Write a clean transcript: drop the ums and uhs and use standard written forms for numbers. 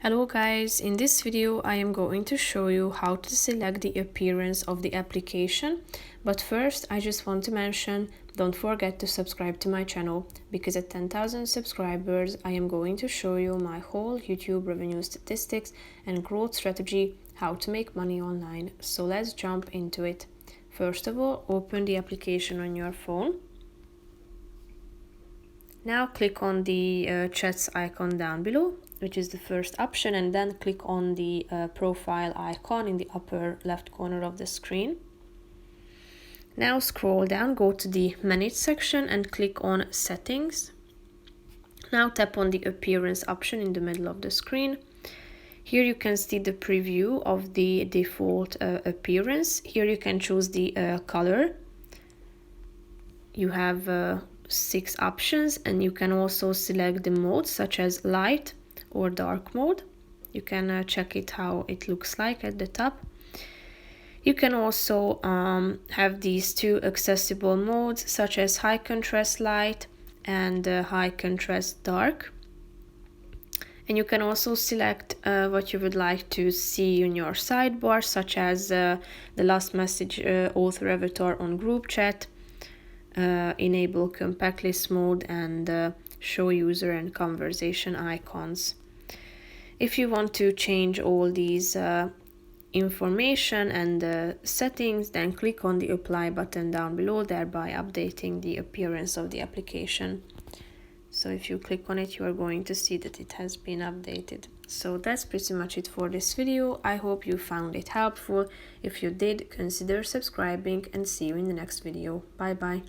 Hello guys, in this video I am going to show you how to select the appearance of the application, but first I just want to mention, don't forget to subscribe to my channel, because at 10,000 subscribers I am going to show you my whole YouTube revenue statistics and growth strategy, how to make money online. So let's jump into it. First of all, open the application on your phone. Now click on the chats icon down below, which is the first option, and then click on the profile icon in the upper left corner of the screen. Now scroll down, go to the manage section and click on settings. Now tap on the appearance option in the middle of the screen. Here you can see the preview of the default appearance. Here you can choose the color. You have 6 options, and you can also select the modes such as light or dark mode. You can check it how it looks like at the top. You can also have these 2 accessible modes such as high contrast light and high contrast dark. And you can also select what you would like to see in your sidebar, such as the last message author avatar on group chat, enable compact list mode, and show user and conversation icons. If you want to change all these information and settings, then click on the apply button down below, thereby updating the appearance of the application. So if you click on it, you are going to see that it has been updated. So that's pretty much it for this video. I hope you found it helpful. If you did, consider subscribing, and see you in the next video. Bye bye.